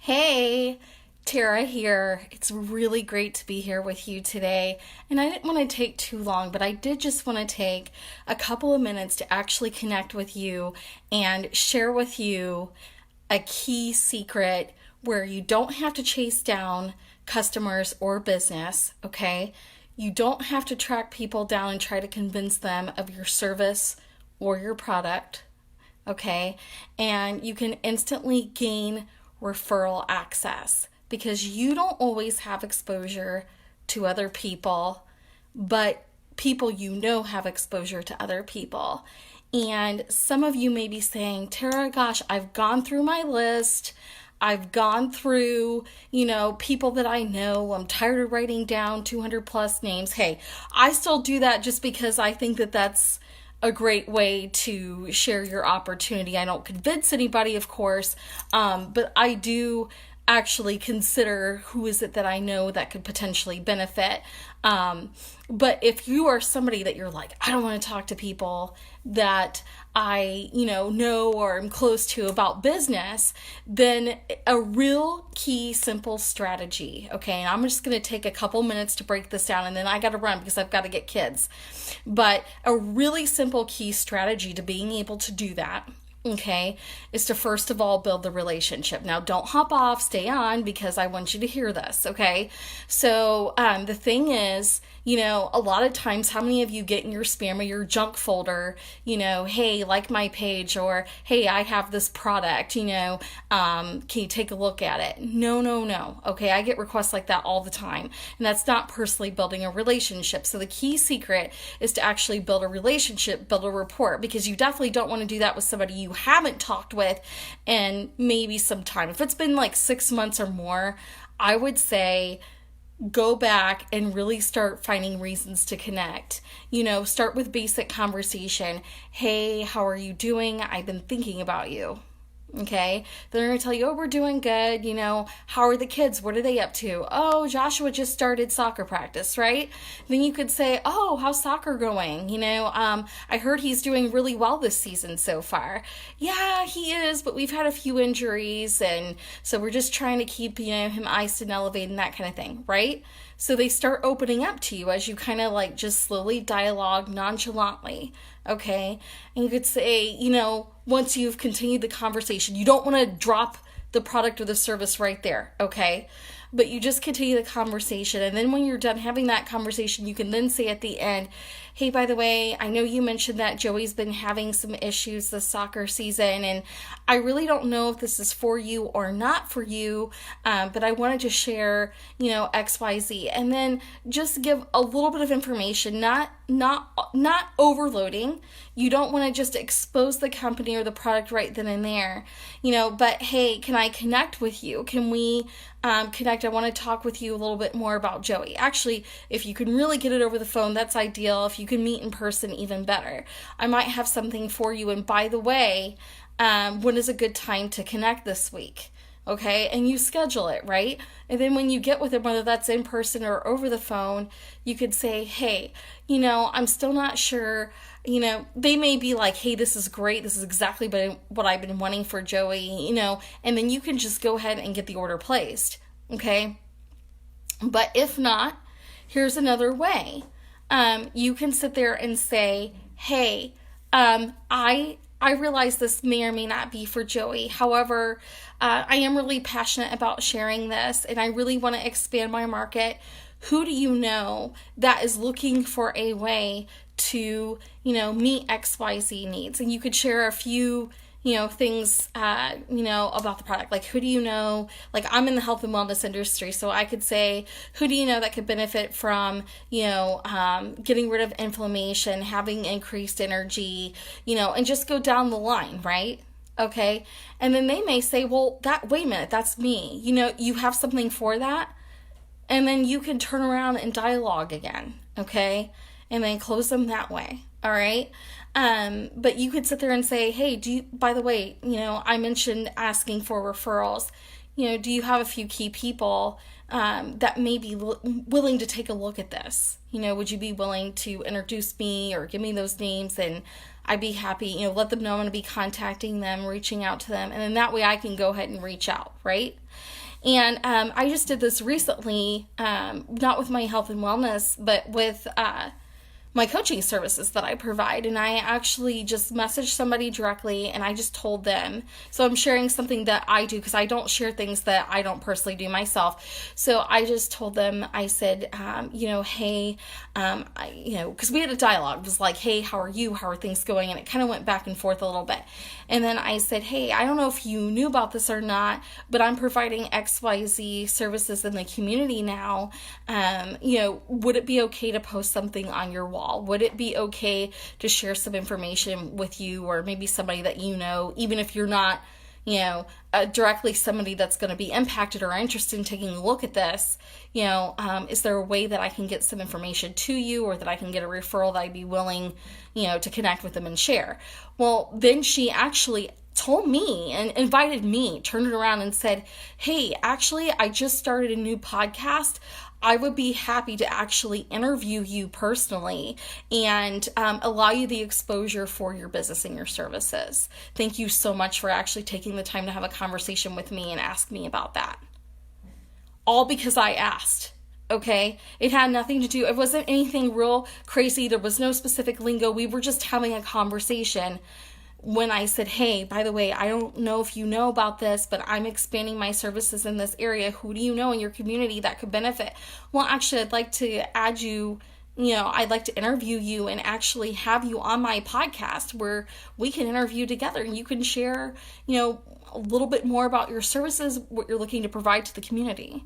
Hey, Tara here. It's really great to be here with you today. And I didn't want to take too long, but I did just want to take a couple of minutes to actually connect with you and share with you a key secret where you don't have to chase down customers or business, okay? You don't have to track people down and try to convince them of your service or your product, okay? And you can instantly gain referral access because you don't always have exposure to other people, but people you know have exposure to other people. And some of you may be saying, Tara, gosh, I've gone through my list. I've gone through, people that I know. I'm tired of writing down 200 plus names. Hey, I still do that just because I think that that's a great way to share your opportunity. I don't convince anybody, of course, but I do actually consider who is it that I know that could potentially benefit. But if you are somebody that you're like, I don't want to talk to people that I, know or am close to about business, then a real key simple strategy, okay, and I'm just going to take a couple minutes to break this down and then I got to run because I've got to get kids. But a really simple key strategy to being able to do that, okay, is to first of all build the relationship. Now, don't hop off, stay on because I want you to hear this, okay? So, the thing is, a lot of times, how many of you get in your spam or your junk folder, hey, like my page, or hey, I have this product, can you take a look at it? No, okay? I get requests like that all the time, and that's not personally building a relationship. So the key secret is to actually build a relationship, build a rapport, because you definitely don't want to do that with somebody you haven't talked with in maybe some time. If it's been like 6 months or more, I would say go back and really start finding reasons to connect. Start with basic conversation. Hey, how are you doing? I've been thinking about you. Okay, they're going to tell you, oh, we're doing good. How are the kids? What are they up to? Oh, Joshua just started soccer practice, right? Then you could say, oh, how's soccer going? I heard he's doing really well this season so far. Yeah, he is, but we've had a few injuries, and so we're just trying to keep, him iced and elevated and that kind of thing, right? So they start opening up to you as you kind of like just slowly dialogue nonchalantly, okay? And you could say, once you've continued the conversation, you don't want to drop the product or the service right there, okay? But you just continue the conversation. And then when you're done having that conversation, you can then say at the end, hey, by the way, I know you mentioned that Joey's been having some issues this soccer season, and I really don't know if this is for you or not for you, but I wanted to share, XYZ. And then just give a little bit of information, not overloading. You don't want to just expose the company or the product right then and there, but hey, can I connect with you? Can we connect? I want to talk with you a little bit more about Joey. Actually, if you can really get it over the phone, that's ideal. If you can meet in person, even better. I might have something for you. And by the way, when is a good time to connect this week? Okay, and you schedule it, right? And then when you get with them, whether that's in person or over the phone, you could say, hey, I'm still not sure. They may be like, hey, this is great. This is exactly what I've been wanting for Joey, and then you can just go ahead and get the order placed, okay? But if not, here's another way. You can sit there and say, hey, I realize this may or may not be for Joey. However, I am really passionate about sharing this, and I really want to expand my market. Who do you know that is looking for a way to, meet XYZ needs? And you could share a few, things, about the product. Like, who do you know? Like, I'm in the health and wellness industry, so I could say, who do you know that could benefit from, getting rid of inflammation, having increased energy, and just go down the line, right? Okay. And then they may say, well, wait a minute, that's me. You have something for that. And then you can turn around and dialogue again. Okay. And then close them that way. All right. But you could sit there and say, hey, by the way, I mentioned asking for referrals. Do you have a few key people that may be willing to take a look at this? Would you be willing to introduce me or give me those names? And I'd be happy, let them know I'm going to be contacting them, reaching out to them, and then that way I can go ahead and reach out, right? And I just did this recently, not with my health and wellness, but with my coaching services that I provide. And I actually just messaged somebody directly and I just told them. So I'm sharing something that I do because I don't share things that I don't personally do myself. So I just told them, I said, hey, because we had a dialogue. It was like, hey, how are you? How are things going? And it kind of went back and forth a little bit. And then I said, hey, I don't know if you knew about this or not, but I'm providing XYZ services in the community now. Would it be okay to post something on your wall? Would it be okay to share some information with you or maybe somebody that you know, even if you're not, directly somebody that's going to be impacted or interested in taking a look at this, is there a way that I can get some information to you or that I can get a referral that I'd be willing, to connect with them and share? Well, then she actually told me and invited me, turned it around and said, hey, actually, I just started a new podcast. I would be happy to actually interview you personally and allow you the exposure for your business and your services. Thank you so much for actually taking the time to have a conversation with me and ask me about that. All because I asked. Okay? It had nothing to do, it wasn't anything real crazy. There was no specific lingo. We were just having a conversation. When I said, hey, by the way, I don't know if you know about this, but I'm expanding my services in this area. Who do you know in your community that could benefit? Well, actually, I'd like to add you, I'd like to interview you and actually have you on my podcast where we can interview together and you can share, a little bit more about your services, what you're looking to provide to the community.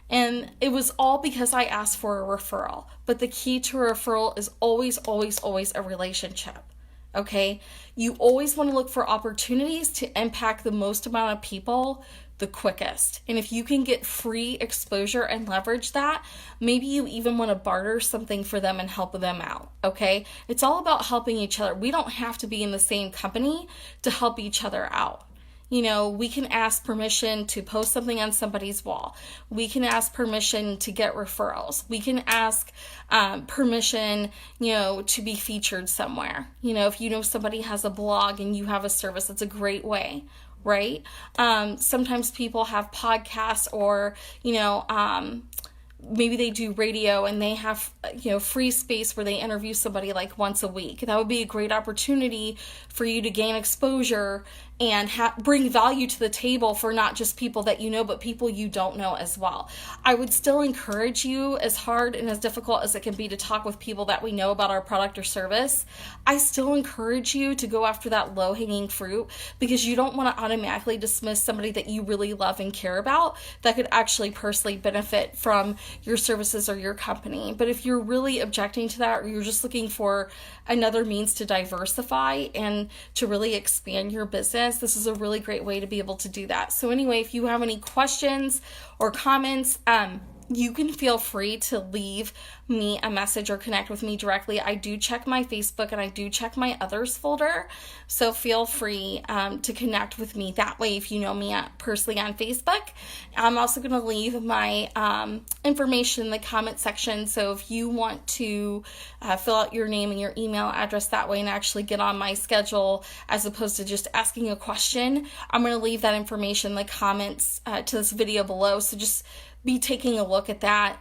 And it was all because I asked for a referral. But the key to a referral is always, always, always a relationship. Okay, you always want to look for opportunities to impact the most amount of people the quickest. And if you can get free exposure and leverage that, maybe you even want to barter something for them and help them out. Okay, it's all about helping each other. We don't have to be in the same company to help each other out. We can ask permission to post something on somebody's wall. We can ask permission to get referrals. We can ask permission, to be featured somewhere. If somebody has a blog and you have a service, that's a great way, right? Sometimes people have podcasts or, maybe they do radio and they have, free space where they interview somebody like once a week. That would be a great opportunity for you to gain exposure and bring value to the table for not just people that you know, but people you don't know as well. I would still encourage you, as hard and as difficult as it can be to talk with people that we know about our product or service, I still encourage you to go after that low-hanging fruit because you don't want to automatically dismiss somebody that you really love and care about that could actually personally benefit from your services or your company. But if you're really objecting to that or you're just looking for another means to diversify and to really expand your business, this is a really great way to be able to do that. So anyway, if you have any questions or comments, you can feel free to leave me a message or connect with me directly. I do check my Facebook and I do check my others folder. So feel free to connect with me that way if you know me personally on Facebook. I'm also going to leave my information in the comment section. So if you want to fill out your name and your email address that way and actually get on my schedule as opposed to just asking a question, I'm going to leave that information in the comments to this video below. So just be taking a look at that.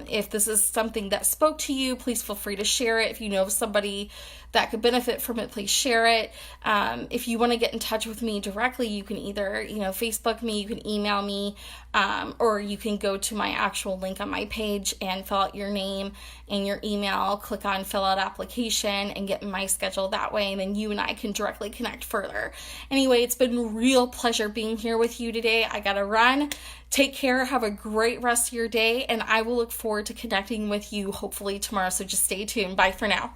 If this is something that spoke to you, please feel free to share it. If you know of somebody that could benefit from it, please share it. If you want to get in touch with me directly, you can either, Facebook me, you can email me, or you can go to my actual link on my page and fill out your name and your email, click on fill out application and get in my schedule that way. And then you and I can directly connect further. Anyway, it's been a real pleasure being here with you today. I got to run. Take care. Have a great rest of your day. And I will look forward to connecting with you hopefully tomorrow. So just stay tuned. Bye for now.